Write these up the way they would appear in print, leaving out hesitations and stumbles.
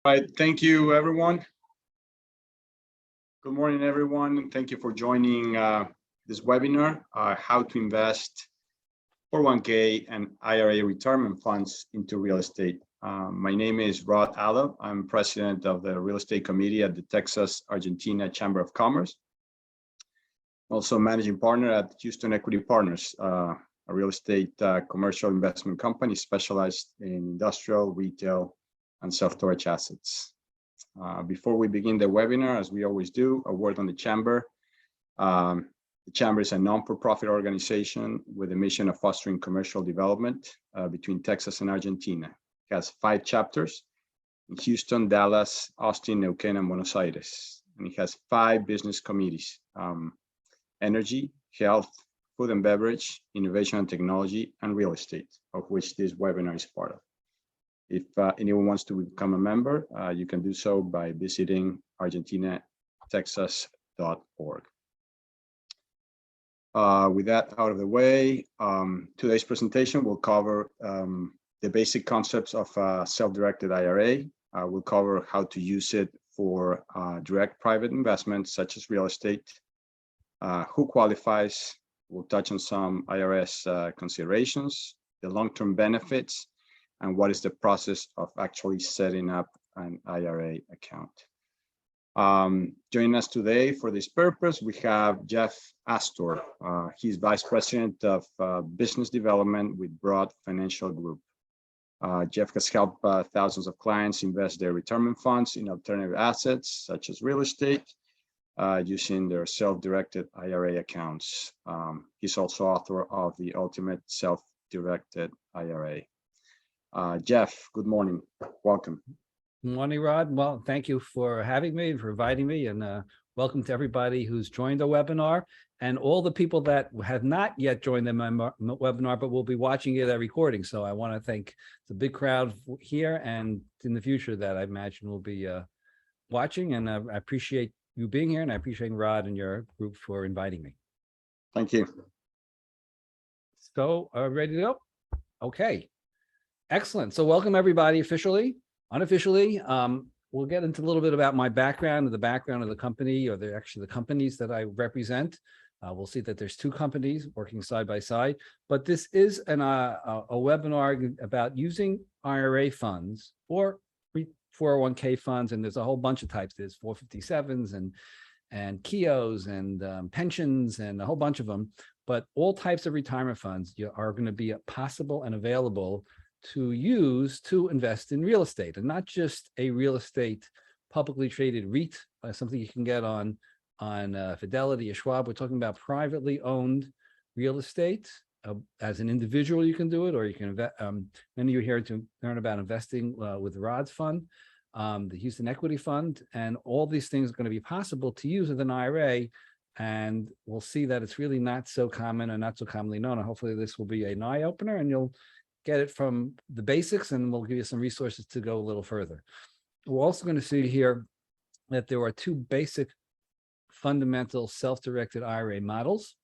All right, thank you, everyone. Good morning, everyone, and thank you for joining this webinar, How to Invest 401k and IRA retirement funds into real estate. My name is Rod Allo. I'm president of the Real Estate Committee at the Texas Argentina Chamber of Commerce. Also managing partner at Houston Equity Partners, a real estate commercial investment company specialized in industrial, retail, and self-storage assets. Before we begin the webinar, as we always do, a word on the Chamber. The Chamber is a non-for-profit organization with a mission of fostering commercial development between Texas and Argentina. It has 5 chapters in Houston, Dallas, Austin, Neuquén, and Buenos Aires. And it has 5 business committees: energy, health, food and beverage, innovation and technology, and real estate, of which this webinar is part of. If anyone wants to become a member, you can do so by visiting Argentina-Texas.org. With that out of the way, today's presentation will cover the basic concepts of self-directed IRA. We'll cover how to use it for direct private investments such as real estate, who qualifies. We'll touch on some IRS considerations, the long-term benefits, and what is the process of actually setting up an IRA account. Joining us today for this purpose, we have Jeff Astor. He's Vice President of Business Development with Broad Financial Group. Jeff has helped thousands of clients invest their retirement funds in alternative assets, such as real estate, using their self-directed IRA accounts. He's also author of The Ultimate Self-Directed IRA. Jeff, good morning. Welcome. Good morning, Rod. Well, thank you for having me and for inviting me, and welcome to everybody who's joined the webinar and all the people that have not yet joined the webinar, but will be watching it at recording. So I want to thank the big crowd here and in the future that I imagine will be watching, and I appreciate you being here, and I appreciate Rod and your group for inviting me. Thank you. So ready to go? Okay. Excellent. So welcome everybody officially, unofficially. We'll get into a little bit about my background and the background of the company, or actually the companies that I represent. We'll see that there's 2 companies working side by side, but this is a webinar about using IRA funds or 401k funds, and there's a whole bunch of types. There's 457s and KIOs and pensions and a whole bunch of them, but all types of retirement funds are going to be possible and available to use to invest in real estate, and not just a real estate publicly traded REIT, something you can get on Fidelity or Schwab. We're talking about privately owned real estate. As an individual, you can do it, or you can invest. Many of you are here to learn about investing with Rod's fund, the Houston Equity Fund, and all these things are going to be possible to use with an IRA. And we'll see that it's really not so common or not so commonly known. And hopefully this will be an eye opener, and you'll get it from the basics, and we'll give you some resources to go a little further. We're also going to see here that there are 2 basic fundamental self-directed IRA models.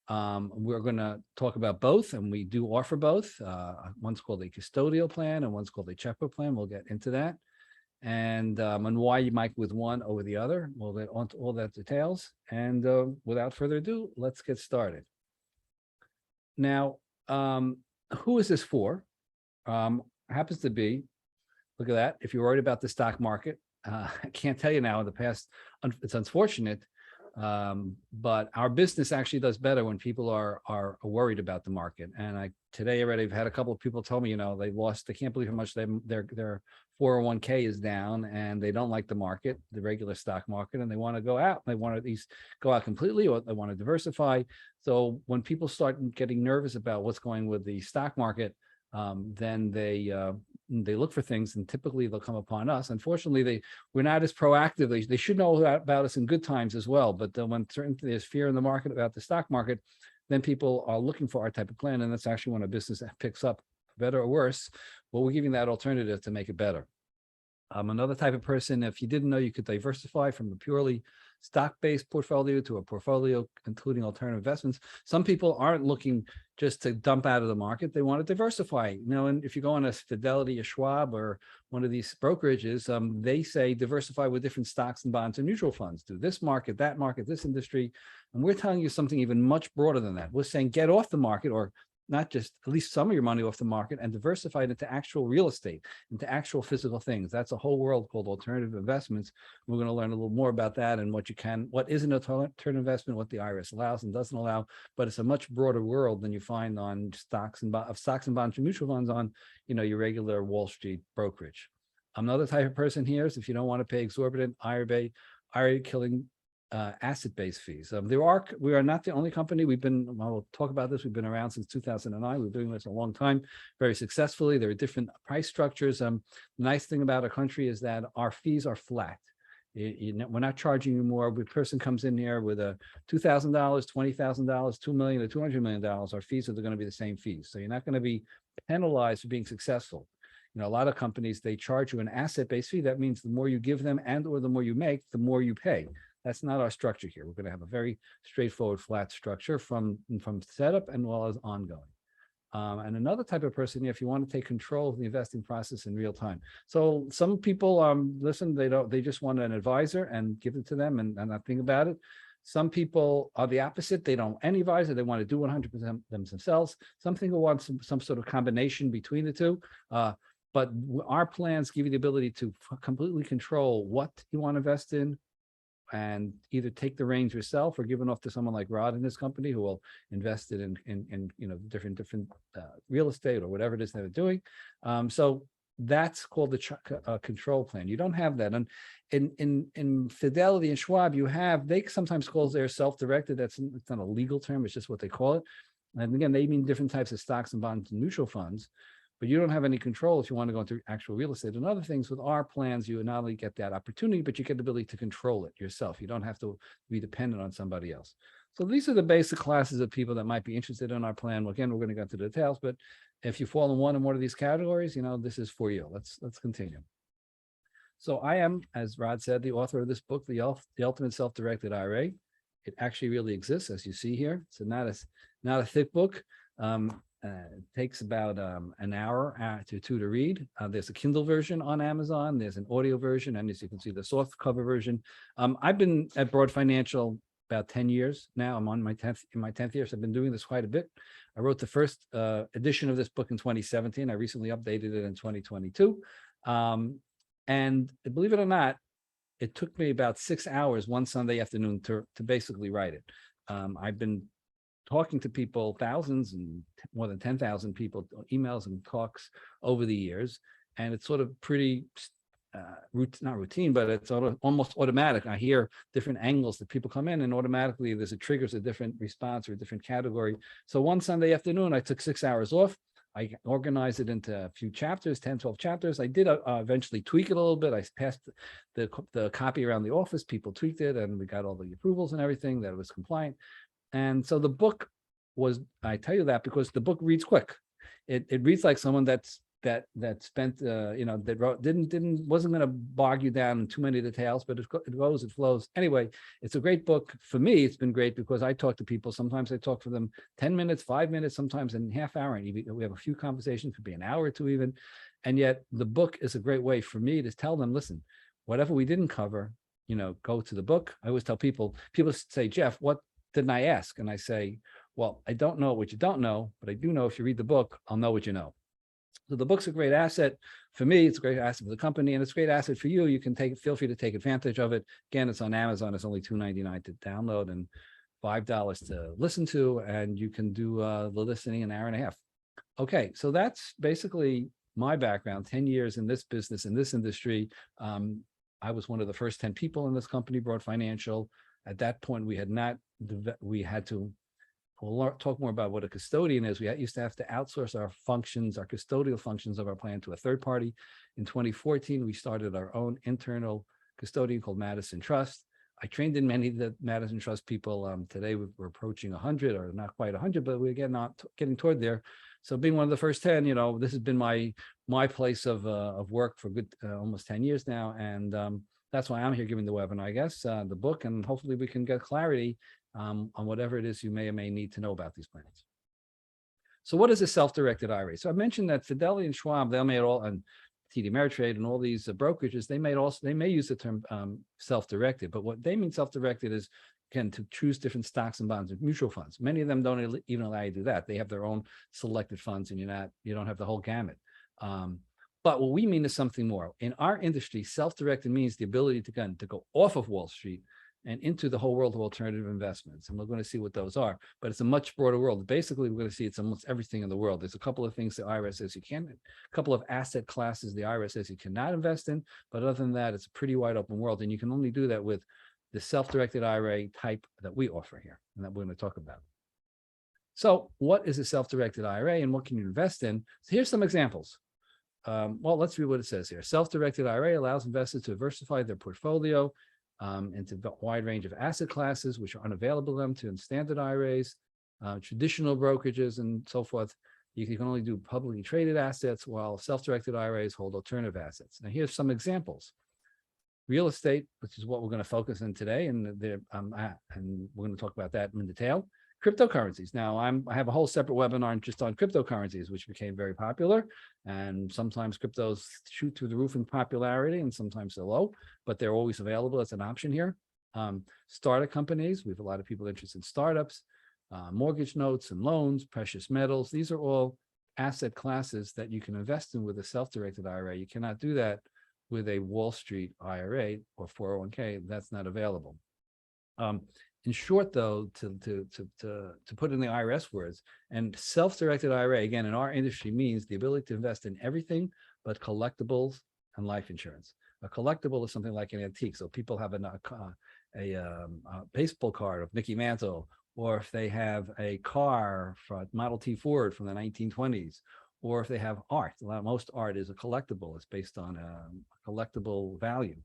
We're going to talk about both, and we do offer both. One's called a custodial plan and one's called a checkbook plan. We'll get into that. And why you might go with one over the other. We'll get onto all that details. And without further ado, let's get started. Now, who is this for? Happens to be, look at that. If you're worried about the stock market, I can't tell you now in the past, it's unfortunate, but our business actually does better when people are worried about the market. And today already I've had a couple of people tell me, they can't believe how much their 401k is down, and they don't like the market, the regular stock market, and they want to go out. They want to at least go out completely, or they want to diversify. So when people start getting nervous about what's going with the stock market, then they look for things, and typically they'll come upon us. Unfortunately, we're not as proactive. They should know about us in good times as well. But when there's fear in the market about the stock market, then people are looking for our type of plan, and that's actually when a business picks up, better or worse. Well, we're giving that alternative to make it better. Another type of person, if you didn't know, you could diversify from a purely stock-based portfolio to a portfolio including alternative investments. Some people aren't looking just to dump out of the market. They want to diversify. You know, and if you go on a Fidelity, a Schwab, or one of these brokerages, they say diversify with different stocks and bonds and mutual funds. Do this market, this industry. And we're telling you something even much broader than that. We're saying get off the market, or not just at least some of your money off the market, and diversify it into actual real estate, into actual physical things. That's a whole world called alternative investments. We're going to learn a little more about that and what is an alternative investment, what the IRS allows and doesn't allow, but it's a much broader world than you find on stocks and bonds and mutual funds on, you know, your regular Wall Street brokerage. Another type of person here is if you don't want to pay exorbitant IRA killing asset-based fees. We are not the only company. We'll talk about this. We've been around since 2009. We're doing this a long time, very successfully. There are different price structures. The nice thing about our country is that our fees are flat. We're not charging you more. If a person comes in here with a $2,000, $20,000, $2 million, or $200 million, our fees are going to be the same fees. So you're not going to be penalized for being successful. You know, a lot of companies, they charge you an asset-based fee. That means the more you give them and or the more you make, the more you pay. That's not our structure here. We're going to have a very straightforward, flat structure from setup and well as ongoing. And another type of person, if you want to take control of the investing process in real time. So some people listen, they just want an advisor and give it to them and not think about it. Some people are the opposite. They don't want any advisor. They want to do 100% themselves. Some people want some sort of combination between the two. But our plans give you the ability to completely control what you want to invest in, and either take the reins yourself or give it off to someone like Rod and his company who will invest it in you know, different real estate or whatever it is they're doing. So that's called the control plan. You don't have that. And in Fidelity and Schwab, they sometimes call their self-directed. It's not a legal term. It's just what they call it. And again, they mean different types of stocks and bonds and mutual funds. But you don't have any control if you want to go into actual real estate. And other things with our plans, you not only get that opportunity, but you get the ability to control it yourself. You don't have to be dependent on somebody else. So these are the basic classes of people that might be interested in our plan. Well, again, we're going to go into the details, but if you fall in one or more of these categories, you know, this is for you. Let's continue. So I am, as Rod said, the author of this book, The Ultimate Self-Directed IRA. It actually really exists, as you see here. So not a thick book. It takes about an hour to two to read. There's a Kindle version on Amazon. There's an audio version, and as you can see, the soft cover version. I've been at Broad Financial about 10 years now. I'm on my 10th year, so I've been doing this quite a bit. I wrote the first edition of this book in 2017. I recently updated it in 2022. And believe it or not, it took me about 6 hours one Sunday afternoon to basically write it. I've been talking to people, thousands and more than 10,000 people, emails and talks over the years. And it's sort of pretty, not routine, but it's almost automatic. I hear different angles that people come in and automatically triggers a different response or a different category. So one Sunday afternoon, I took 6 hours off. I organized it into a few chapters, 10, 12 chapters. I did eventually tweak it a little bit. I passed the copy around the office. People tweaked it and we got all the approvals and everything that it was compliant. And so the book I tell you that because the book reads quick. It reads like someone that spent, wasn't going to bog you down in too many details, but it flows. Anyway, it's a great book. For me, it's been great because I talk to people. Sometimes I talk to them 10 minutes, 5 minutes, sometimes in half hour. And we have a few conversations, could be an hour or two even. And yet the book is a great way for me to tell them, listen, whatever we didn't cover, go to the book. I always tell people say, Jeff, what didn't I ask? And I say, well, I don't know what you don't know, but I do know if you read the book, I'll know what you know. So the book's a great asset. For me, it's a great asset for the company, and it's a great asset for you. You can feel free to take advantage of it. Again, it's on Amazon. It's only $2.99 to download and $5 to listen to, and you can do the listening in an hour and a half. Okay, so that's basically my background, 10 years in this business, in this industry. I was one of the first 10 people in this company, Broad Financial. At that point, we'll talk more about what a custodian is. We used to have to outsource our custodial functions of our plan to a third party. In 2014, we started our own internal custodian called Madison Trust. I trained in many of the Madison Trust people. Today we're approaching 100, or not quite 100, but we're getting toward there. So being one of the first 10, this has been my place of work for good almost 10 years now, and that's why I'm here giving the webinar, I guess, the book, and hopefully we can get clarity on whatever it is you may or may need to know about these plans. So what is a self-directed IRA? So I mentioned that Fidelity and Schwab, they made all, and TD Ameritrade and all these brokerages, they may use the term self-directed, but what they mean self-directed is, again, to choose different stocks and bonds and mutual funds. Many of them don't even allow you to do that. They have their own selected funds, and you don't have the whole gamut. But what we mean is something more. In our industry, self-directed means the ability to go off of Wall Street and into the whole world of alternative investments. And we're going to see what those are, but it's a much broader world. Basically, we're going to see it's almost everything in the world. There's a couple of things the IRS says you can, a couple of asset classes the IRS says you cannot invest in, but other than that, it's a pretty wide open world. And you can only do that with the self-directed IRA type that we offer here, and that we're going to talk about. So what is a self-directed IRA and what can you invest in? So here's some examples. Well, let's read what it says here. Self-directed IRA allows investors to diversify their portfolio into a wide range of asset classes, which are unavailable to them in standard IRAs, traditional brokerages, and so forth. You can only do publicly traded assets, while self-directed IRAs hold alternative assets. Now, here's some examples. Real estate, which is what we're going to focus on today, and we're going to talk about that in detail. Cryptocurrencies. Now, I have a whole separate webinar just on cryptocurrencies, which became very popular. And sometimes cryptos shoot through the roof in popularity, and sometimes they're low, but they're always available as an option here. Startup companies. We have a lot of people interested in startups, mortgage notes and loans, precious metals. These are all asset classes that you can invest in with a self-directed IRA. You cannot do that with a Wall Street IRA or 401k. That's not available. In short, though, to put in the IRS words, and self-directed IRA, again, in our industry means the ability to invest in everything but collectibles and life insurance. A collectible is something like an antique. So people have a baseball card of Mickey Mantle, or if they have a car from Model T Ford from the 1920s, or if they have art. Most art is a collectible. It's based on a collectible value.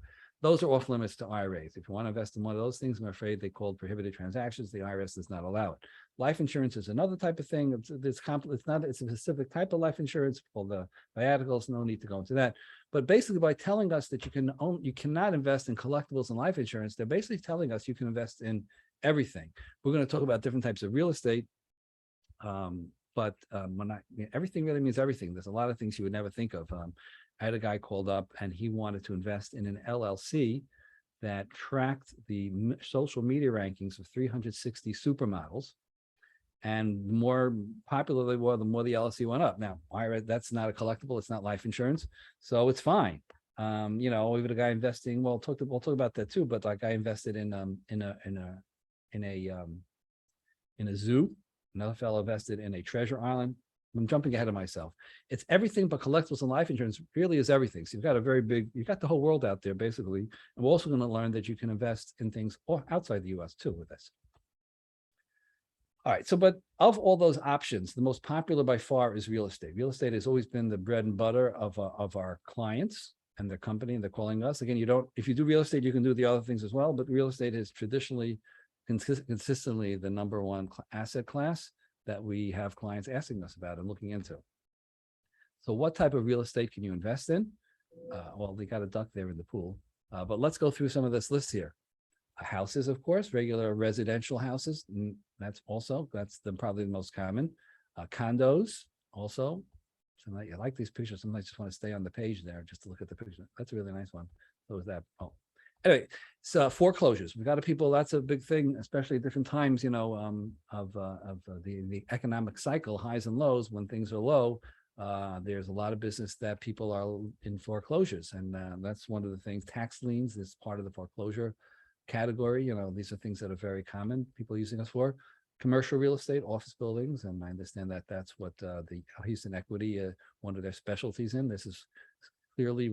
Those are off limits to IRAs. If you want to invest in one of those things, I'm afraid they called prohibited transactions. The IRS does not allow it. Life insurance is another type of thing. It's a specific type of life insurance called the viaticals. No need to go into that. But basically, by telling us that you cannot invest in collectibles and life insurance, they're basically telling us you can invest in everything. We're going to talk about different types of real estate. But everything really means everything. There's a lot of things you would never think of. I had a guy called up and he wanted to invest in an LLC that tracked the social media rankings of 360 supermodels. And the more popular they were, the more the LLC went up. Now, that's not a collectible. It's not life insurance. So it's fine. We have a guy investing, we'll talk about that too, but like I invested in a zoo. Another fellow invested in a treasure island. I'm jumping ahead of myself. It's everything but collectibles and life insurance really is everything. So you've got the whole world out there basically. And we're also going to learn that you can invest in things outside the US too with this. All right. So, but of all those options, the most popular by far is real estate. Real estate has always been the bread and butter of our clients and their company, and they're calling us. Again, if you do real estate, you can do the other things as well, but real estate is traditionally consistently the number one asset class that we have clients asking us about and looking into. So what type of real estate can you invest in? Well, they got a duck there in the pool, but let's go through some of this list here. Houses, of course, regular residential houses. That's probably the most common. Condos also. So I like these pictures. Sometimes I just want to stay on the page there just to look at the picture. That's a really nice one. So was that. Oh, anyway, so foreclosures. We got a people. That's a big thing, especially at different times, of the economic cycle, highs and lows. When things are low, there's a lot of business that people are in foreclosures, and that's one of the things. Tax liens is part of the foreclosure category. These are things that are very common. People using us for commercial real estate, office buildings, and I understand that that's what the Houston Equity, one of their specialties in. This is clearly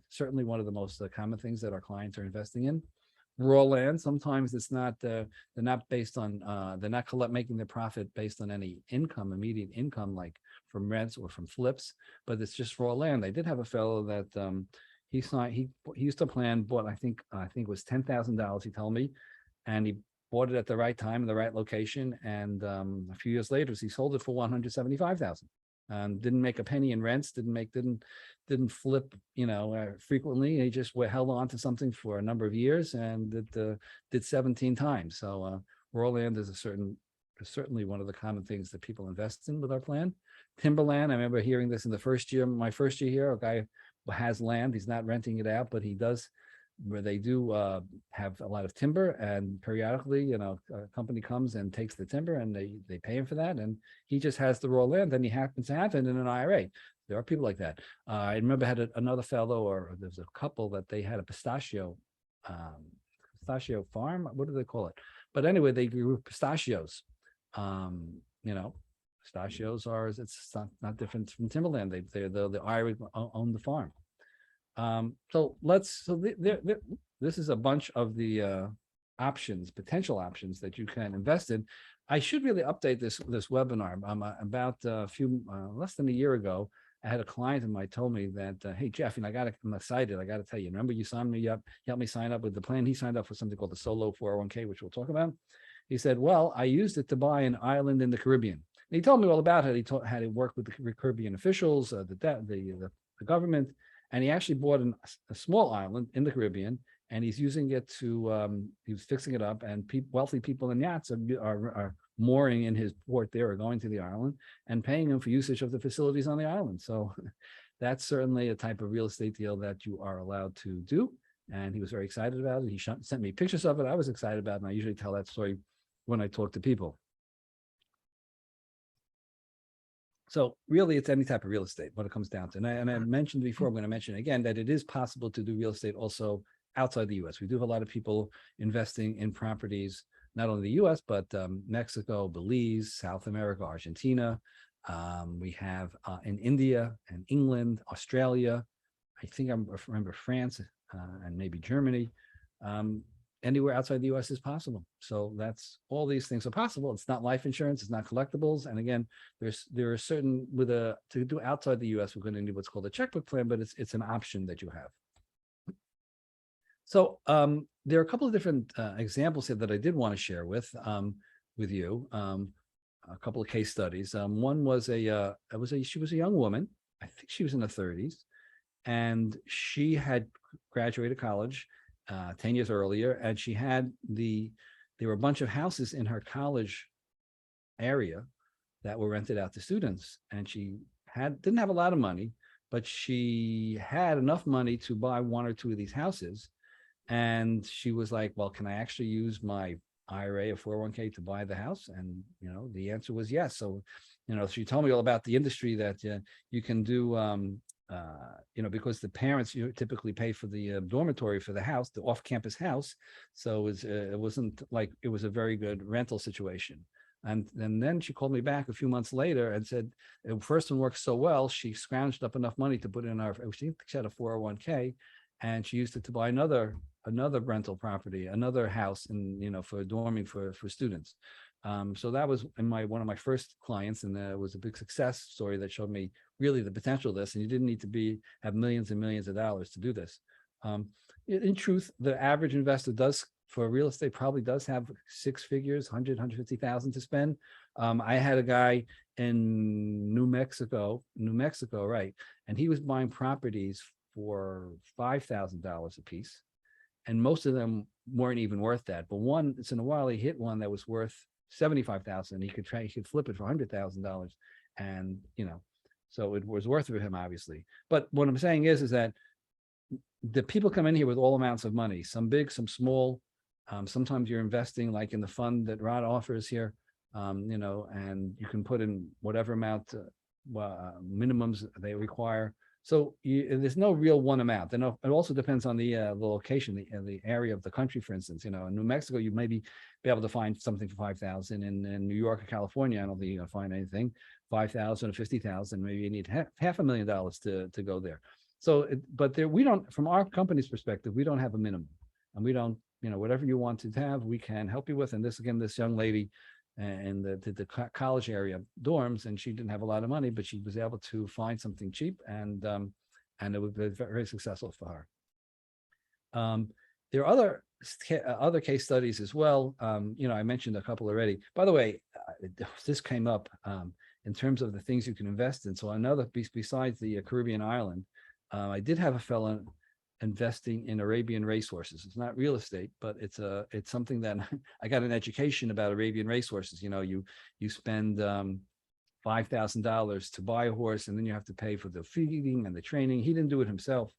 certainly one of the most common things that our clients are investing in. Raw land, sometimes it's not, they're not based on, they're not making their profit based on any immediate income, like from rents or from flips, but it's just raw land. I did have a fellow that he used to plan, bought, I think it was $10,000, he told me, and he bought it at the right time in the right location. And a few years later, he sold it for 175,000. Didn't make a penny in rents, didn't flip, frequently. He just held on to something for a number of years, and it did 17 times. So raw land is certainly one of the common things that people invest in with our plan. Timberland, I remember hearing this in my first year here. A guy has land, he's not renting it out, but he does, where they do have a lot of timber, and periodically, a company comes and takes the timber, and they pay him for that, and he just has the raw land, and he happens to have it in an IRA. There are people like that. I remember I had another fellow, or there's a couple that they had a pistachio farm. What do they call it? But anyway, they grew pistachios. Pistachios it's not different from timberland. The IRA own the farm. This is a bunch of the potential options that you can invest in. I should really update this webinar. About less than a year ago, I had a client of mine told me that, hey, Jeff, I'm excited. I got to tell you, remember you signed me up, helped me sign up with the plan. He signed up for something called the Solo 401k, which we'll talk about. He said, well, I used it to buy an island in the Caribbean. And he told me all about it. He taught how to work with the Caribbean officials, the government. And he actually bought a small island in the Caribbean, and he's using it to, he was fixing it up, and wealthy people in yachts are mooring in his port there, or going to the island, and paying him for usage of the facilities on the island. So that's certainly a type of real estate deal that you are allowed to do. And he was very excited about it. He sent me pictures of it. I was excited about it, and I usually tell that story when I talk to people. So really, it's any type of real estate, what it comes down to. And I mentioned before, I'm going to mention again, that it is possible to do real estate also outside the U.S. We do have a lot of people investing in properties, not only the U.S., but Mexico, Belize, South America, Argentina. We have in India and England, Australia. I think I remember France and maybe Germany. Anywhere outside the U.S. is possible. So that's, all these things are possible. It's not life insurance, it's not collectibles. And again, there are certain, to do outside the U.S., we're going to need what's called a checkbook plan, but it's an option that you have. So there are a couple of different examples here that I did want to share with you. A couple of case studies. One was she was a young woman. I think she was in her 30s, and she had graduated college 10 years earlier, and there were a bunch of houses in her college area that were rented out to students, and she didn't have a lot of money, but she had enough money to buy one or two of these houses. And she was like, well, can I actually use my IRA or 401k to buy the house? And the answer was yes. So she told me all about the industry that you can do, because the parents typically pay for the dormitory for the house, the off-campus house. So it wasn't like it was a very good rental situation. And then she called me back a few months later and said, first one worked so well, she scrounged up enough money to put in she had a 401k, and she used it to buy another rental property, another house, and for dorming for students. So that was one of my first clients, and it was a big success story that showed me really the potential of this. And you didn't need to have millions and millions of dollars to do this. In truth, the average investor for real estate probably does have six figures, 150,000 to spend. I had a guy in New Mexico, right? And he was buying properties for $5,000 a piece. And most of them weren't even worth that. But once in a while, he hit one that was worth $75,000. He could flip it for $100,000. And, so it was worth it for him, obviously. But what I'm saying is that the people come in here with all amounts of money, some big, some small. Sometimes you're investing like in the fund that Rod offers here, and you can put in whatever amount minimums they require. So there's no real one amount. And it also depends on the location, the area of the country. For instance, in New Mexico, you may be able to find something for $5,000. In New York or California, I don't think you're going to find anything. $5,000 or $50,000. Maybe you need $500,000 to go there. So, we don't, from our company's perspective, we don't have a minimum, and we don't, whatever you want to have, we can help you with. And this young lady in the college area dorms, and she didn't have a lot of money, but she was able to find something cheap and and it was very, very successful for her. There are other case studies as well. I mentioned a couple already. By the way, this came up in terms of the things you can invest in. So another piece besides the Caribbean island, I did have a fellow investing in Arabian racehorses. It's not real estate, but it's something that I got an education about Arabian racehorses. You spend $5,000 to buy a horse, and then you have to pay for the feeding and the training. He didn't do it himself.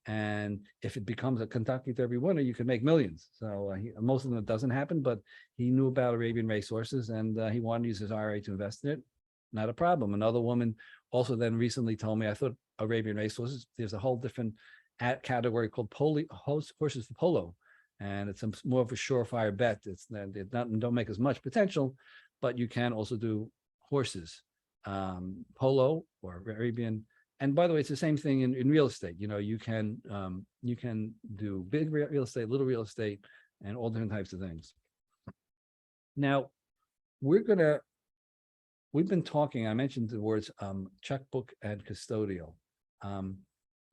And if it becomes a Kentucky Derby winner, you can make millions. So most of them, it doesn't happen, but he knew about Arabian racehorses, and he wanted to use his IRA to invest in it. Not a problem. Another woman also then recently told me, I thought Arabian racehorses, there's a whole different category called horses for polo. And it's more of a surefire bet. Don't make as much potential, but you can also do horses, polo or Arabian. And by the way, it's the same thing in real estate. You can do big real estate, little real estate, and all different types of things. Now, we've been talking, I mentioned the words checkbook and custodial.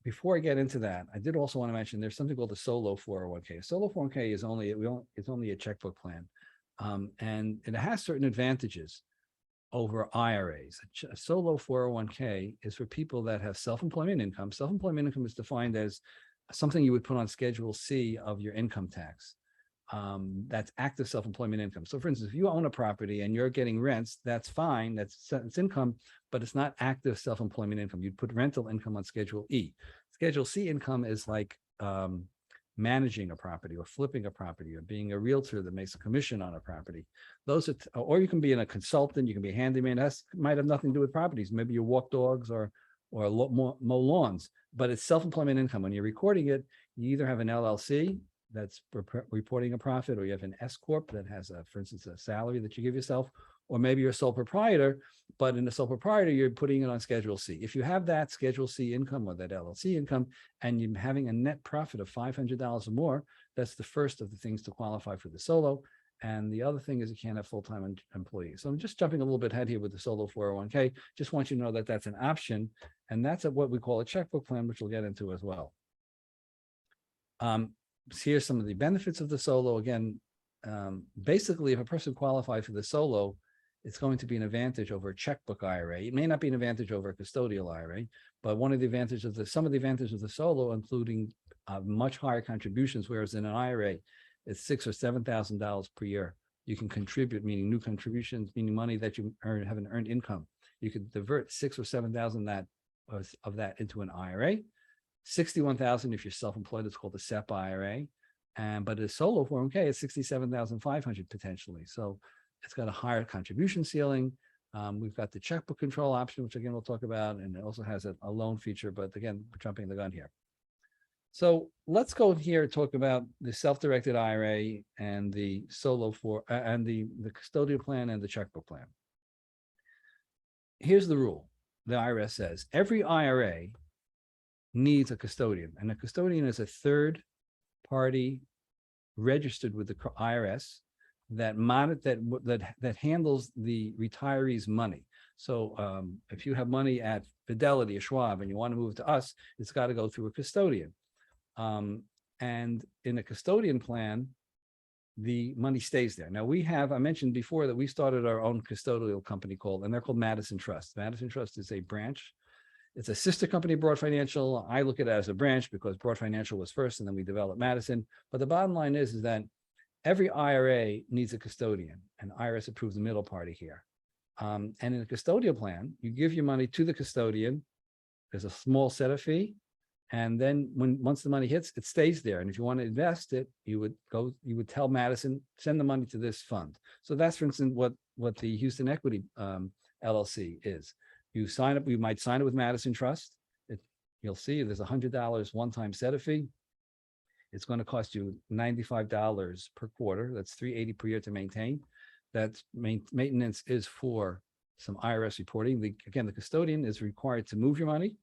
Before I get into that, I did also want to mention there's something called the solo 401k. A solo 401k is only a checkbook plan, and it has certain advantages over IRAs. A solo 401k is for people that have self-employment income. Self-employment income is defined as something you would put on Schedule C of your income tax. That's active self-employment income. So for instance, if you own a property and you're getting rents, that's fine. It's income, but it's not active self-employment income. You'd put rental income on Schedule E. Schedule C income is like managing a property or flipping a property or being a realtor that makes a commission on a property. Those are, or you can be a consultant, you can be a handyman. That might have nothing to do with properties. Maybe you walk dogs or mow lawns, but it's self-employment income. When you're recording it, you either have an LLC that's reporting a profit, or you have an S corp that has, for instance, a salary that you give yourself, or maybe you're a sole proprietor, but in a sole proprietor, you're putting it on Schedule C. If you have that Schedule C income or that LLC income, and you're having a net profit of $500 or more, that's the first of the things to qualify for the solo. And the other thing is you can't have full-time employees. So I'm just jumping a little bit ahead here with the solo 401k. Just want you to know that that's an option, and that's what we call a checkbook plan, which we'll get into as well. Here's some of the benefits of the solo. Again, basically, if a person qualifies for the solo, it's going to be an advantage over a checkbook IRA. It may not be an advantage over a custodial IRA, but one of the advantages of some of the advantages of the solo, including much higher contributions, whereas in an IRA, it's $6,000 or $7,000 per year. You can contribute, meaning new contributions, meaning money that you have an earned income. You could divert $6,000 or $7,000 of that into an IRA. $61,000 if you're self-employed, it's called a SEP IRA. But a solo 401k, it's $67,500 potentially. So it's got a higher contribution ceiling. We've got the checkbook control option, which again, we'll talk about, and it also has a loan feature, but again, we're jumping the gun here. So let's go here and talk about the self-directed IRA and the solo and the custodial plan and the checkbook plan. Here's the rule. The IRS says every IRA needs a custodian, and a custodian is a third party registered with the IRS that handles the retiree's money. So if you have money at Fidelity or Schwab and you want to move to us, it's got to go through a custodian. And in a custodian plan, the money stays there. Now I mentioned before that we started our own custodial company and they're called Madison Trust. Madison Trust is a branch. It's a sister company, Broad Financial. I look at it as a branch because Broad Financial was first and then we developed Madison. But the bottom line is that every IRA needs a custodian, and IRS approves the middle party here. And in a custodial plan, you give your money to the custodian. There's a small setup fee. And then once the money hits, it stays there. And if you want to invest it, you would tell Madison, send the money to this fund. So that's, for instance, what the Houston Equity LLC is. You might sign it with Madison Trust. You'll see there's $100 one-time setup fee. It's going to cost you $95 per quarter. That's $380 per year to maintain. That maintenance is for some IRS reporting. Again, the custodian is required to move your money.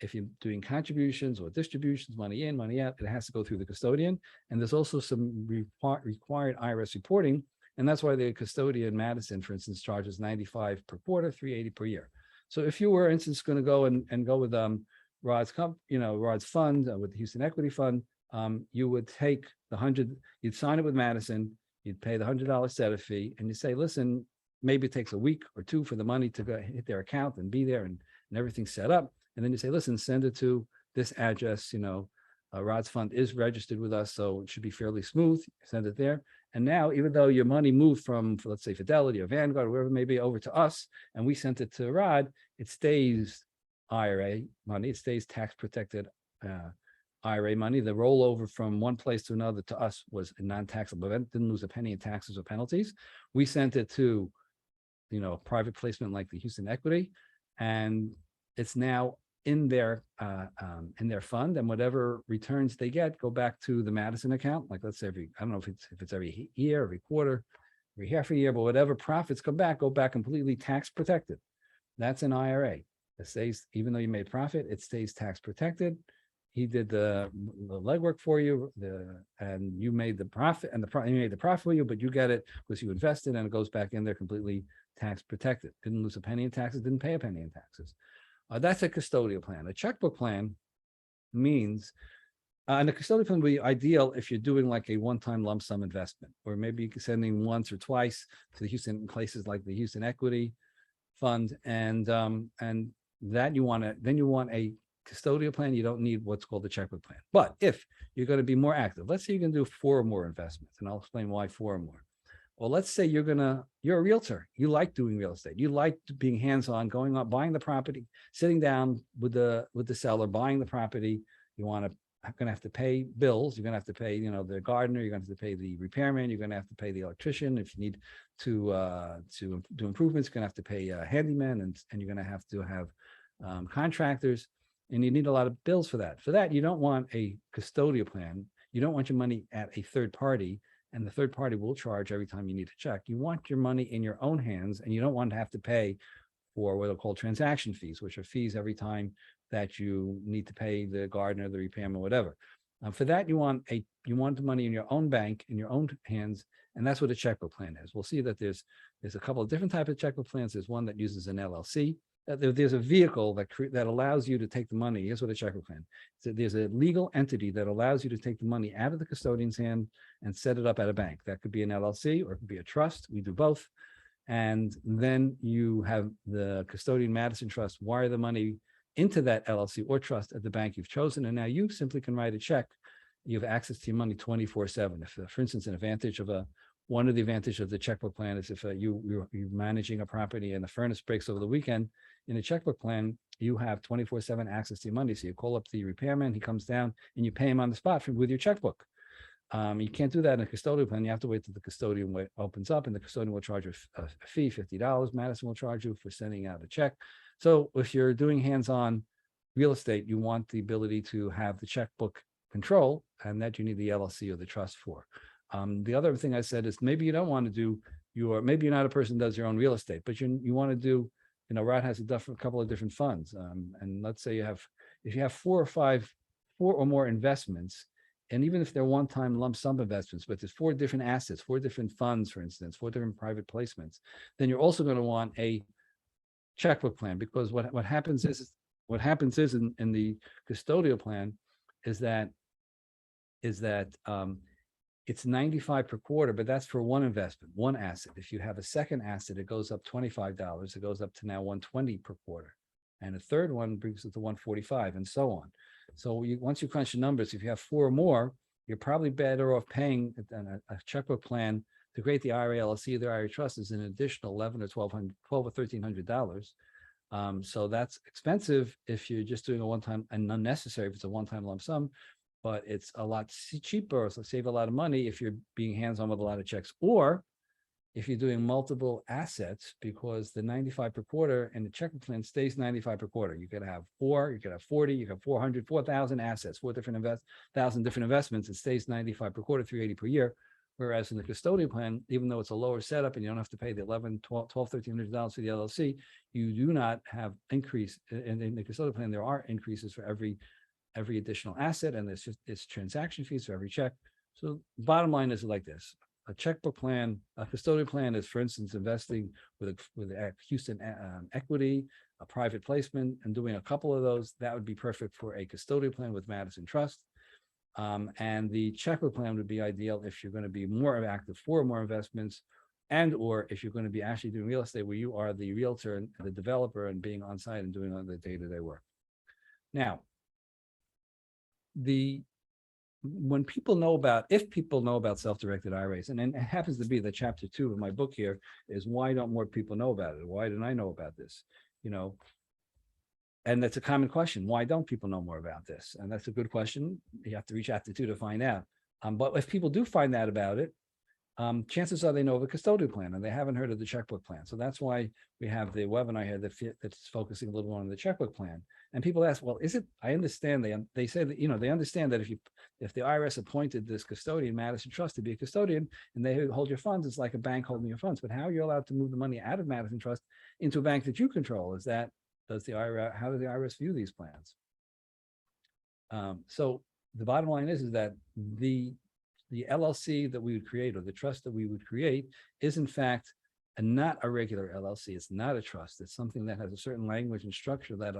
If you're doing contributions or distributions, money in, money out, it has to go through the custodian. And there's also some required IRS reporting. And that's why the custodian, Madison, for instance, charges $95 per quarter, $380 per year. So if you were, for instance, going to go and go Rod's Rod's fund with the Houston Equity Fund, you would take you'd sign it with Madison, you'd pay the $100 setup fee, and you say, listen, maybe it takes a week or two for the money to go hit their account and be there and everything's set up. And then you say, listen, send it to this address, Rod's fund is registered with us, so it should be fairly smooth. Send it there. And now, even though your money moved from, let's say, Fidelity or Vanguard, or wherever it may be, over to us, and we sent it to Rod, it stays IRA money. It stays tax-protected IRA money. The rollover from one place to another to us was a non-taxable event. Didn't lose a penny in taxes or penalties. We sent it to, private placement like the Houston Equity, and it's now in their fund, and whatever returns they get go back to the Madison account. Like, let's say I don't know if it's every year, every quarter, every half a year, but whatever profits go back completely tax protected. That's an IRA. It stays, even though you made profit, it stays tax protected. He did the legwork for you, and you made the profit, and he made the profit for you, but you get it because you invested, and it goes back in there completely tax protected. Didn't lose a penny in taxes, didn't pay a penny in taxes. That's a custodial plan. A checkbook plan means, and a custodial plan would be ideal if you're doing like a one-time lump sum investment, or maybe you're sending once or twice to the Houston places like the Houston Equity Fund, and that you want a custodial plan. You don't need what's called a checkbook plan. But if you're going to be more active, let's say you're going to do 4 or more investments, and I'll explain why 4 or more. Well, let's say you're a realtor. You like doing real estate. You like being hands-on, going out, buying the property, sitting down with the seller, buying the property. You're gonna have to pay bills. You're gonna have to pay, the gardener. You're gonna have to pay the repairman. You're gonna have to pay the electrician. If you need to do improvements, you're gonna have to pay a handyman, and you're gonna have to have contractors, and you need a lot of bills for that. For that, you don't want a custodial plan. You don't want your money at a third party, and the third party will charge every time you need a check. You want your money in your own hands, and you don't want to have to pay for what are called transaction fees, which are fees every time that you need to pay the gardener, the repairman, whatever. For that, you want the money in your own bank, in your own hands, and that's what a checkbook plan is. We'll see that there's a couple of different types of checkbook plans. There's one that uses an LLC. There's a vehicle that allows you to take the money. Here's what a checkbook plan. So there's a legal entity that allows you to take the money out of the custodian's hand and set it up at a bank. That could be an LLC, or it could be a trust. We do both. And then you have the custodian Madison Trust wire the money into that LLC or trust at the bank you've chosen. And now you simply can write a check. You have access to your money 24/7. If, for instance, one of the advantages of the checkbook plan is if you're managing a property and the furnace breaks over the weekend, in a checkbook plan, you have 24/7 access to your money. So you call up the repairman, he comes down, and you pay him on the spot with your checkbook. You can't do that in a custodial plan. You have to wait till the custodian opens up, and the custodian will charge a fee, $50. Madison will charge you for sending out a check. So if you're doing hands-on real estate, you want the ability to have the checkbook control, and that you need the LLC or the trust for. The other thing I said is maybe you don't want to do maybe you're not a person who does your own real estate, but you want to do, Rod has a couple of different funds. And let's say if you have 4 or more investments, and even if they're one-time lump sum investments, but there's 4 different assets, 4 different funds, for instance, 4 different private placements, then you're also going to want a checkbook plan, because what happens is in the custodial plan is that it's $95 per quarter, but that's for one investment, one asset. If you have a second asset, it goes up $25. It goes up to now $120 per quarter. And a third one brings it to $145, and so on. So once you crunch the numbers, if you have 4 or more, you're probably better off paying a checkbook plan to create the IRA, LLC, the IRA trust is an additional $1,100 or $1,300. So that's expensive if you're just doing a one-time, and unnecessary if it's a one-time lump sum. But it's a lot cheaper, so save a lot of money if you're being hands-on with a lot of checks, or if you're doing multiple assets, because the $95 per quarter and the checkbook plan stays $95 per quarter. You could have 4, you could have 40, you could have 400, 4,000 assets, 1,000 different investments. It stays $95 per quarter, $380 per year. Whereas in the custodial plan, even though it's a lower setup and you don't have to pay the $1,100, $1,200, $1,300 for the LLC, you do not have increase. And in the custodial plan, there are increases for every additional asset, and it's transaction fees for every check. So bottom line is like this: a checkbook plan, a custodial plan is, for instance, investing with a Houston Equity, a private placement and doing a couple of those, that would be perfect for a custodial plan with Madison Trust. And the checkbook plan would be ideal if you're going to be more active for more investments, and or if you're going to be actually doing real estate where you are the realtor and the developer and being on site and doing all the day-to-day work. Now, if people know about self-directed IRAs, and it happens to be that chapter 2 of my book here is why don't more people know about it? Why didn't I know about this? And that's a common question. Why don't people know more about this? And that's a good question. You have to reach chapter 2 to find out. But if people do find out about it, chances are they know of a custodial plan and they haven't heard of the checkbook plan. So that's why we have the webinar here that's focusing a little more on the checkbook plan. And people ask, well, is it? I understand they say that they understand that if the IRS appointed this custodian, Madison Trust, to be a custodian and they hold your funds, it's like a bank holding your funds. But how are you allowed to move the money out of Madison Trust into a bank that you control? How does the IRS view these plans? So the bottom line is that the LLC that we would create, or the trust that we would create, is in fact not a regular LLC. It's not a trust. It's something that has a certain language and structure that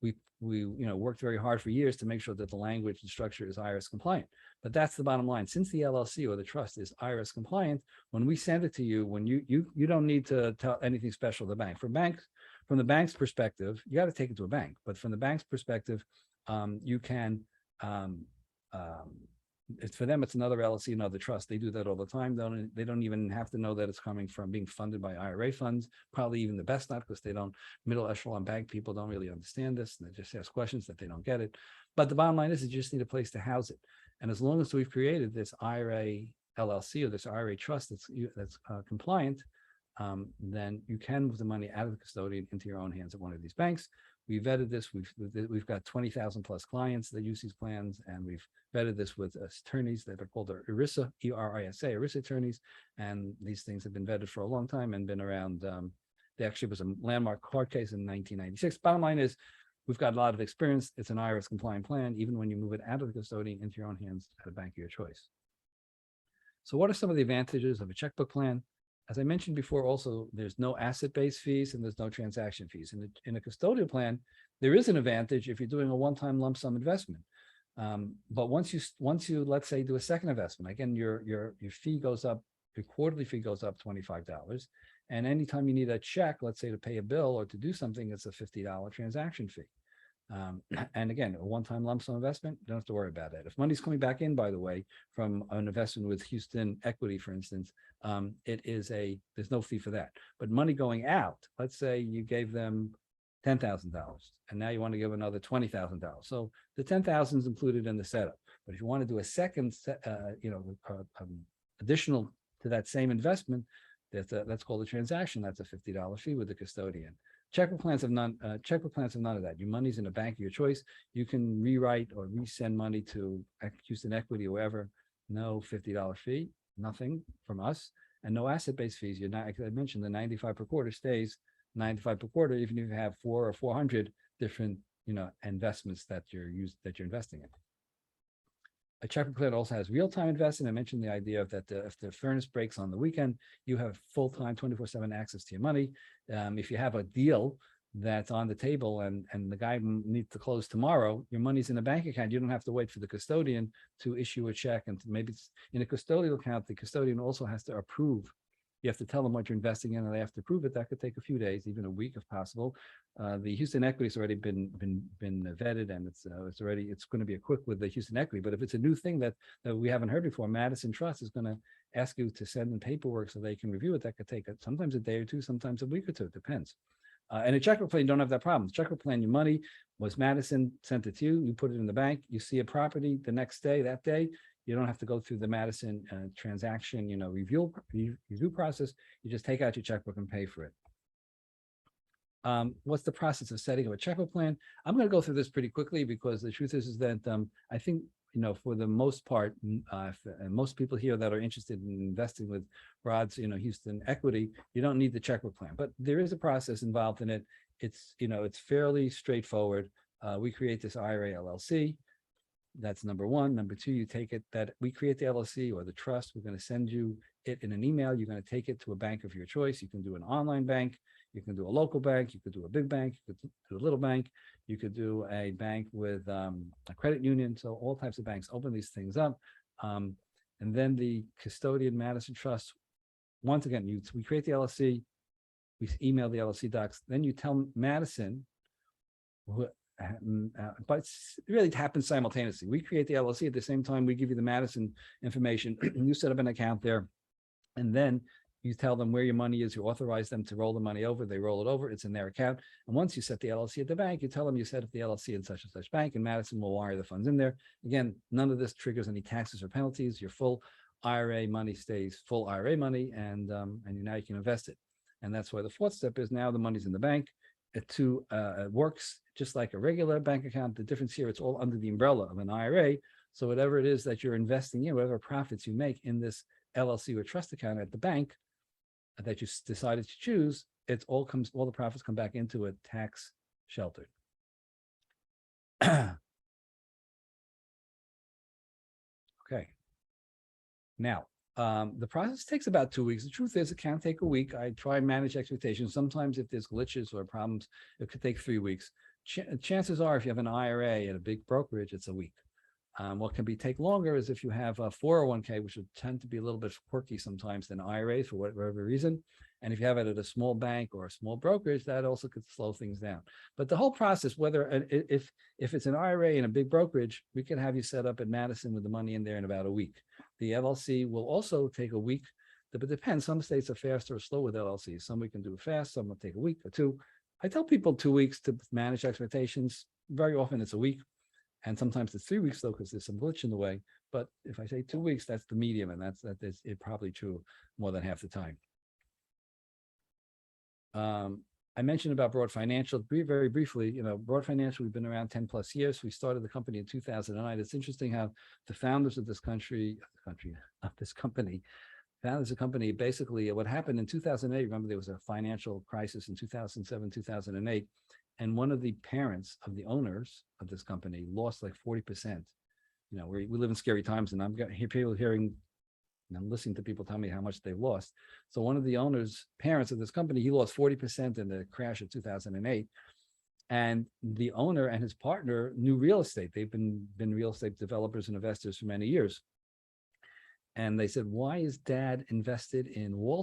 we worked very hard for years to make sure that the language and structure is IRS compliant. But that's the bottom line. Since the LLC or the trust is IRS compliant, when we send it to you, when you don't need to tell anything special to the bank. From the bank's perspective, you got to take it to a bank. But from the bank's perspective, you can. It's for them, it's another LLC, another trust. They do that all the time. They don't even have to know that it's coming from being funded by IRA funds, probably even the best not, because middle echelon bank people don't really understand this. And they just ask questions that they don't get it. But the bottom line is you just need a place to house it. And as long as we've created this IRA LLC or this IRA trust that's compliant, then you can move the money out of the custodian into your own hands at one of these banks. We vetted this. We've got 20,000 plus clients that use these plans, and we've vetted this with attorneys that are called ERISA, ERISA, ERISA attorneys. And these things have been vetted for a long time and been around. There actually was a landmark court case in 1996. Bottom line is, we've got a lot of experience. It's an IRS compliant plan, even when you move it out of the custodian into your own hands at a bank of your choice. So what are some of the advantages of a checkbook plan? As I mentioned before, also, there's no asset-based fees and there's no transaction fees. In a custodial plan, there is an advantage if you're doing a one-time lump sum investment. But once you let's say do a second investment, again, your fee goes up, your quarterly fee goes up $25. And anytime you need a check, let's say to pay a bill or to do something, it's a $50 transaction fee. And again, a one-time lump sum investment, don't have to worry about it. If money's coming back in, by the way, from an investment with Houston Equity, for instance, there's no fee for that. But money going out, let's say you gave them $10,000 and now you want to give another $20,000. So the $10,000 is included in the setup. But if you want to do a second, additional to that same investment, that's called a transaction. That's a $50 fee with the custodian. Checkbook plans have none of that. Your money's in a bank of your choice. You can rewrite or resend money to Houston Equity or wherever. No $50 fee, nothing from us, and no asset-based fees. You're not, like I mentioned, the 95 per quarter stays 95 per quarter, even if you have 400 or 400 different, investments that you're investing in. A checkbook plan also has real-time investing. I mentioned the idea of that if the furnace breaks on the weekend, you have full-time 24/7 access to your money. If you have a deal that's on the table and the guy needs to close tomorrow, your money's in a bank account. You don't have to wait for the custodian to issue a check. And maybe it's in a custodial account, the custodian also has to approve. You have to tell them what you're investing in and they have to prove it. That could take a few days, even a week if possible. The Houston Equity's already been vetted, and it's going to be a quick with the Houston Equity. But if it's a new thing that we haven't heard before, Madison Trust is going to ask you to send in paperwork so they can review it. That could take sometimes a day or two, sometimes a week or two. It depends. And a checkbook plan, you don't have that problem. The checkbook plan, your money was Madison, sent it to you, you put it in the bank, you see a property the next day, that day, you don't have to go through the Madison transaction, review process. You just take out your checkbook and pay for it. What's the process of setting up a checkbook plan? I'm going to go through this pretty quickly because the truth is that I think, for the most part, most people here that are interested in investing with Rod's, Houston Equity, you don't need the checkbook plan, but there is a process involved in it. It's fairly straightforward. We create this IRA LLC. That's number one. Number two, you take it that we create the LLC or the trust. We're going to send you it in an email. You're going to take it to a bank of your choice. You can do an online bank. You can do a local bank, you could do a big bank, you could do a little bank, you could do a bank with a credit union. So all types of banks open these things up. And then the custodian Madison Trust, once again, we create the LLC, we email the LLC docs, then you tell Madison, but it really happens simultaneously. We create the LLC at the same time we give you the Madison information. You set up an account there, and then you tell them where your money is. You authorize them to roll the money over. They roll it over. It's in their account. And once you set the LLC at the bank, you tell them you set up the LLC in such and such bank, and Madison will wire the funds in there. Again, none of this triggers any taxes or penalties. Your full IRA money stays full IRA money, and now you can invest it. And that's why the fourth step is now the money's in the bank. It works just like a regular bank account. The difference here, it's all under the umbrella of an IRA. So whatever it is that you're investing in, whatever profits you make in this LLC or trust account at the bank that you decided to choose, all the profits come back into it tax sheltered. Okay. Now, the process takes about 2 weeks. The truth is, it can take a week. I try and manage expectations. Sometimes if there's glitches or problems, it could take 3 weeks. Chances are, if you have an IRA at a big brokerage, it's a week. What can take longer is if you have a 401k, which would tend to be a little bit quirky sometimes than IRAs for whatever reason. And if you have it at a small bank or a small brokerage, that also could slow things down. But the whole process, whether if it's an IRA in a big brokerage, we can have you set up at Madison with the money in there in about a week. The LLC will also take a week, but it depends. Some states are faster or slow with LLCs. Some we can do it fast, some will take a week or two. I tell people 2 weeks to manage expectations. Very often it's a week. And sometimes it's 3 weeks though, because there's some glitch in the way. But if I say 2 weeks, that's the medium, and that's probably true more than half the time. I mentioned about Broad Financial very briefly. Broad Financial, we've been around 10 plus years. We started the company in 2009. It's interesting how the founders of this company, founders of the company, basically what happened in 2008, remember there was a financial crisis in 2007, 2008. And one of the parents of the owners of this company lost like 40%. We live in scary times, and I'm hearing, and I'm listening to people tell me how much they've lost. So one of the owners, parents of this company, he lost 40% in the crash of 2008. And the owner and his partner knew real estate. They've been real estate developers and investors for many years. And they said, "Why is Dad invested in Wall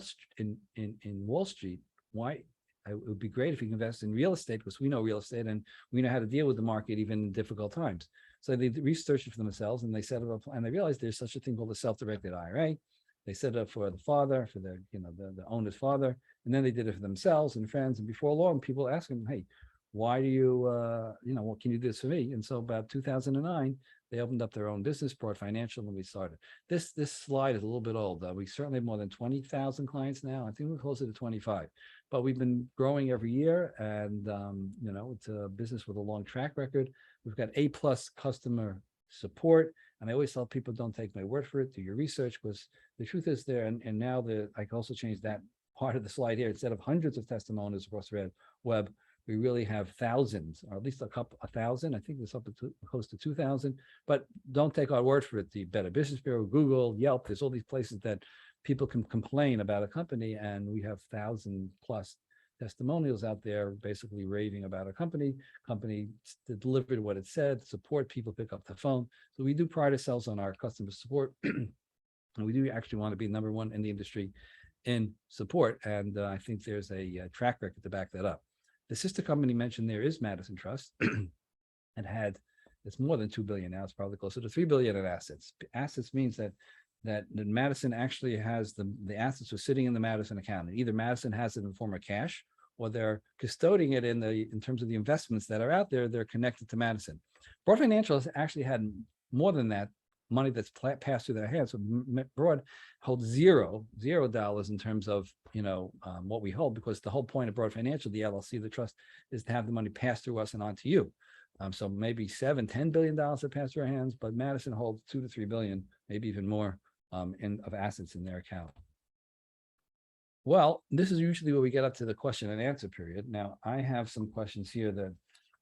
Street? Why? It would be great if you can invest in real estate, because we know real estate and we know how to deal with the market even in difficult times." So they researched it for themselves, and they set it up, and they realized there's such a thing called a self-directed IRA. They set it up for the father, for the owner's father, and then they did it for themselves and friends. And before long, people asked them, "Hey, why do you, what can you do this for me?" And so about 2009, they opened up their own business, Broad Financial, and we started. This slide is a little bit old. We certainly have more than 20,000 clients now. I think we're closer to 25. But we've been growing every year, and it's a business with a long track record. We've got A+ customer support, and I always tell people, don't take my word for it, do your research, because the truth is there. And now I can also change that part of the slide here. Instead of hundreds of testimonials across the web, we really have thousands, or at least a thousand. I think it's up to close to 2,000. But don't take our word for it. The Better Business Bureau, Google, Yelp, there's all these places that people can complain about a company, and we have 1,000+ testimonials out there basically raving about a company delivered what it said, support, people pick up the phone. So we do pride ourselves on our customer support, and we do actually want to be number one in the industry in support, and I think there's a track record to back that up. The sister company mentioned there is Madison Trust. It's more than 2 billion now. It's probably closer to 3 billion in assets. Assets means that Madison actually has the assets are sitting in the Madison account. And either Madison has it in the form of cash, or they're custodying it in terms of the investments that are out there. They're connected to Madison. Broad Financial has actually had more than that money that's passed through their hands. So Broad holds $0 in terms of what we hold, because the whole point of Broad Financial, the LLC, the trust, is to have the money pass through us and on to you. So maybe $7-10 billion that pass through our hands, but Madison holds $2 to 3 billion, maybe even more, of assets in their account. Well, this is usually where we get up to the question and answer period. Now, I have some questions here that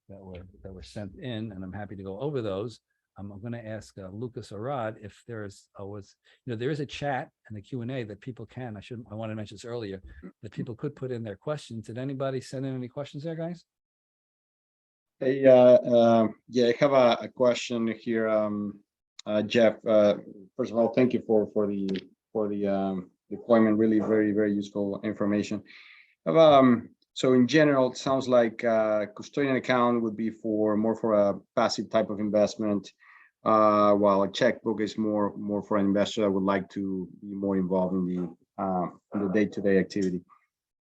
were sent in, and I'm happy to go over those. I'm going to ask Lucas or Rod if there is there is a chat and the Q&A that people can. I wanted to mention this earlier, that people could put in their questions. Did anybody send in any questions there, guys? Hey, yeah, I have a question here, Jeff. First of all, thank you for the deployment. Really, very useful information. So in general, it sounds like custodian account would be more for a passive type of investment, while a checkbook is more for an investor that would like to be more involved in the day-to-day activity.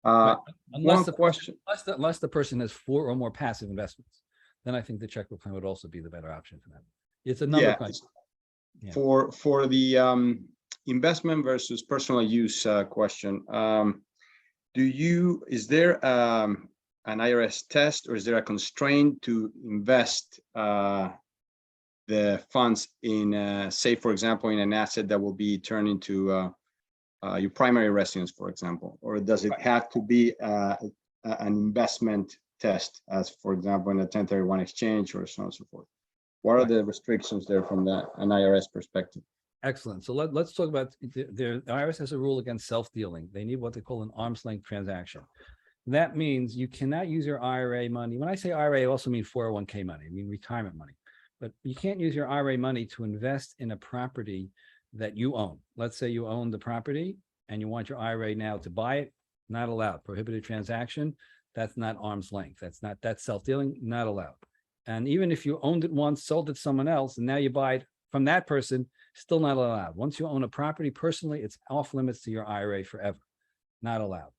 Right. Unless the person has 4 or more passive investments, then I think the checkbook plan would also be the better option for them. It's a number crunch. Yeah. For the investment versus personal use question, is there an IRS test, or is there a constraint to invest the funds in, say, for example, in an asset that will be turned into your primary residence, for example, or does it have to be an investment test, as for example in a 1031 exchange or so on and so forth? What are the restrictions there from an IRS perspective? Excellent. So let's talk about the IRS has a rule against self-dealing. They need what they call an arm's length transaction. That means you cannot use your IRA money. When I say IRA, I also mean 401k money. I mean retirement money. But you can't use your IRA money to invest in a property that you own. Let's say you own the property and you want your IRA now to buy it. Not allowed. Prohibited transaction. That's not arm's length. That's self-dealing. Not allowed. And even if you owned it once, sold it to someone else, and now you buy it from that person, still not allowed. Once you own a property personally, it's off limits to your IRA forever. Not allowed.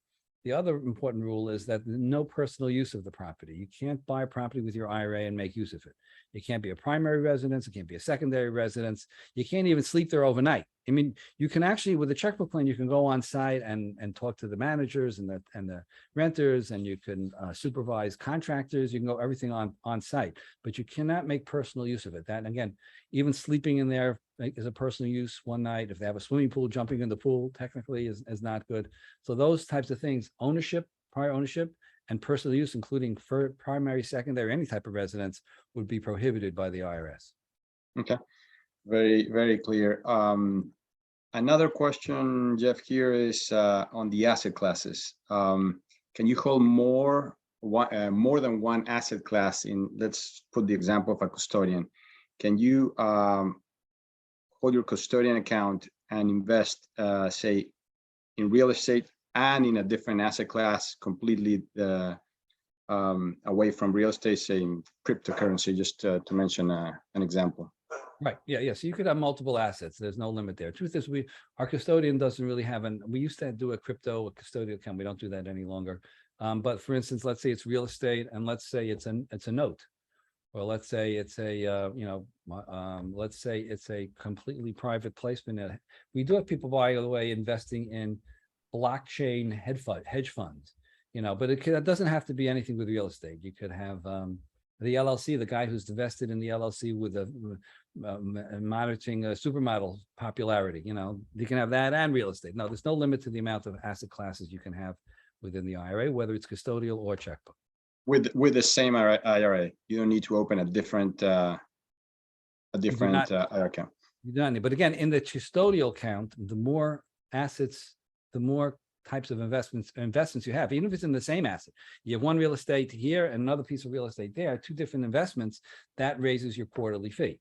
The other important rule is that no personal use of the property. You can't buy a property with your IRA and make use of it. It can't be a primary residence. It can't be a secondary residence. You can't even sleep there overnight. I mean, you can actually, with a checkbook plan, you can go on site and talk to the managers and the renters, and you can supervise contractors. You can go everything on site, but you cannot make personal use of it. That, again, even sleeping in there is a personal use one night. If they have a swimming pool, jumping in the pool technically is not good. So those types of things, ownership, prior ownership, and personal use, including for primary, secondary, any type of residence, would be prohibited by the IRS. Okay, very clear. Another question, Jeff, here is on the asset classes. Can you hold more than one asset class in? Let's put the example of a custodian. Can you hold your custodian account and invest, say, in real estate and in a different asset class, completely away from real estate, say in cryptocurrency, just to mention an example? Right. Yeah. So you could have multiple assets. There's no limit there. Truth is, our custodian doesn't really have we used to do a custodial account. We don't do that any longer. But for instance, let's say it's real estate, and let's say it's a note, or let's say it's let's say it's a completely private placement. We do have people, by the way, investing in blockchain hedge funds, but it doesn't have to be anything with real estate. You could have the LLC, the guy who's invested in the LLC with monitoring supermodel popularity. You can have that and real estate. No, there's no limit to the amount of asset classes you can have within the IRA, whether it's custodial or checkbook. With the same IRA, you don't need to open a different IRA account. You don't need, but again, in the custodial account, the more assets, the more types of investments you have, even if it's in the same asset. You have one real estate here and another piece of real estate there, 2 different investments, that raises your quarterly fee.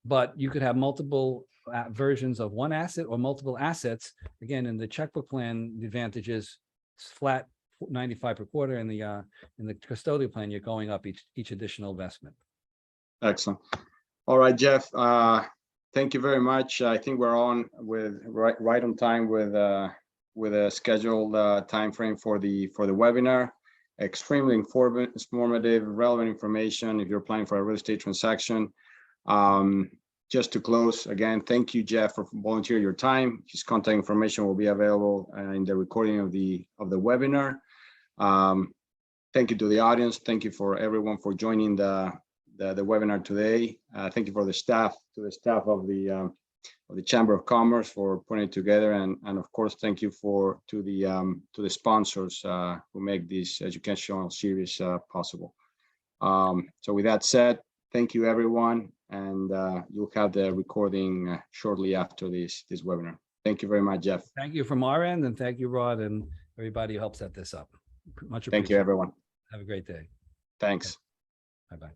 But you could have multiple versions of one asset or multiple assets. Again, in the checkbook plan, the advantage is flat 95 per quarter. In the custodial plan, you're going up each additional investment. Excellent. All right, Jeff. Thank you very much. I think we're on with right on time with a scheduled time frame for the webinar. Extremely informative, relevant information if you're applying for a real estate transaction. Just to close, again, thank you, Jeff, for volunteering your time. His contact information will be available in the recording of the webinar. Thank you to the audience. Thank you for everyone for joining the webinar today. Thank you for the staff, of the Chamber of Commerce for putting it together, and of course, thank you to the sponsors who make this educational series possible. So with that said, Thank you, everyone. And you'll have the recording shortly after this webinar. Thank you very much, Jeff. Thank you from our end, and thank you, Rod, and everybody who helped set this up. Much appreciated. Thank you, everyone. Have a great day. Thanks. Bye-bye.